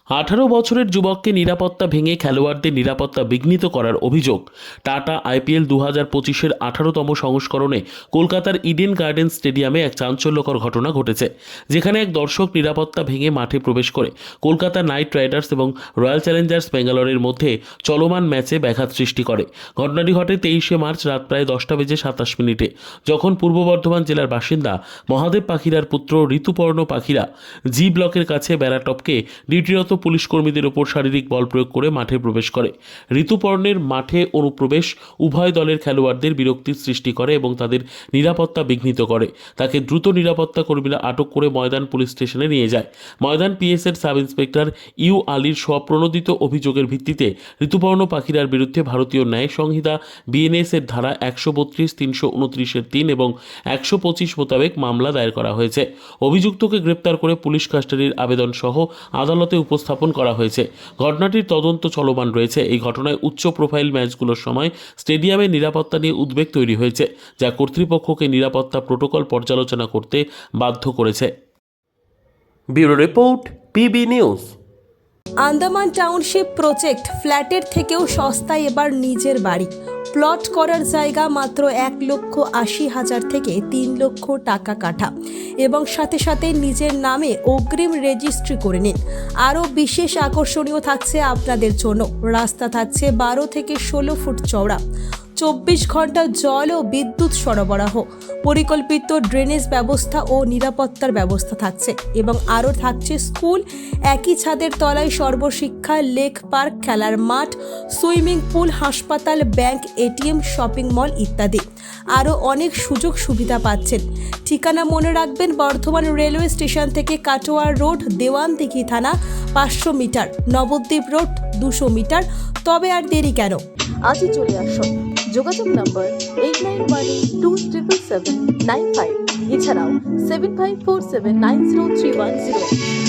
18 বছরের যুবককে নিরাপত্তা ভেঙে খেলোয়াড়দের নিরাপত্তা বিঘ্নিত করার অভিযোগ। টাটা আইপিএল 2025-এর 18তম সংস্করণে কলকাতার ইডেন গার্ডেন স্টেডিয়ামে এক চাঞ্চল্যকর ঘটনা ঘটেছে, যেখানে এক দর্শক নিরাপত্তা ভেঙে মাঠে প্রবেশ করে কলকাতা নাইট রাইডার্স এবং রয়্যাল চ্যালেঞ্জার্স ব্যাঙ্গালোরের মধ্যে চলমান ম্যাচে ব্যাঘাত সৃষ্টি করে। ঘটনাটি ঘটে 23শে মার্চ রাত প্রায় 10:27 যখন পূর্ব বর্ধমান জেলার বাসিন্দা মহাদেব পাখিরার পুত্র ঋতুপর্ণ পাখিরা জি ব্লকের কাছে বেড়াটপকে ডিউটিরত পুলিশ কর্মীদের ওপর শারীরিক বল প্রয়োগ করে মাঠে প্রবেশ করে। ঋতুপর্ণের মাঠে অনুপ্রবেশ উভয় দলের খেলোয়াড়দের বিরক্তির সৃষ্টি করে এবং তাদের নিরাপত্তা বিঘ্নিত করে। তাকে দ্রুত নিরাপত্তা কর্মীরা আটক করে ময়দান পুলিশ স্টেশনে নিয়ে যায়। ময়দান পিএসের সাব ইন্সপেক্টর ইউ আলীর স্বপ্রণোদিত অভিযোগের ভিত্তিতে ঋতুপর্ণ পাখিরার বিরুদ্ধে ভারতীয় ন্যায় সংহিতা বিএনএস এর ধারা 132, 329-3 এবং 125 মোতাবেক মামলা দায়ের করা হয়েছে। অভিযুক্তকে গ্রেপ্তার করে পুলিশ কাস্টাডির আবেদন সহ আদালতে উপস্থাপন করা হয়েছে। ঘটনাটির তদন্ত চলমান রয়েছে। এই ঘটনায় উচ্চ প্রোফাইল ম্যাচগুলোর সময় স্টেডিয়ামের নিরাপত্তা নিয়ে উদ্বেগ তৈরি হয়েছে, যা কর্তৃপক্ষকে নিরাপত্তা প্রোটোকল পর্যালোচনা করতে বাধ্য করেছে। Bureau report, PB news. Andaman township project ফ্ল্যাটের থেকেও সস্তায় এবার নিজের বাড়ি। প্লট করার জায়গা মাত্র 1,80,000 থেকে 3 লক্ষ টাকা কাঠা এবং সাথে সাথে নিজের নামে অগ্রিম রেজিস্ট্রি করে নিন। আরও বিশেষ আকর্ষণীয় থাকছে আপনাদের জন্য। রাস্তা থাকছে 12 থেকে 16 ফুট চওড়া, 24 ঘন্টা জল ও বিদ্যুৎ সরবরাহ, পরিকল্পিত ড্রেনেজ ব্যবস্থা ও নিরাপত্তার ব্যবস্থা থাকছে এবং আরও থাকছে স্কুল, একই ছাদের তলায় সর্বশিক্ষা, লেক পার্ক, খেলার মাঠ, সুইমিং পুল, হাসপাতাল, ব্যাংক, এটিএম, শপিং মল ইত্যাদি। আরও অনেক সুযোগ সুবিধা পাচ্ছেন। ঠিকানা মনে রাখবেন, বর্ধমান রেলওয়ে স্টেশন থেকে কাটোয়া রোড, দেওয়ানদিঘি থানা 500 মিটার, নবদ্বীপ রোড 200 মিটার। তবে আর দেরি কেন, আজই চলে আসুন। যোগাযোগ নম্বর 8918277795, এছাড়াও 7547903108।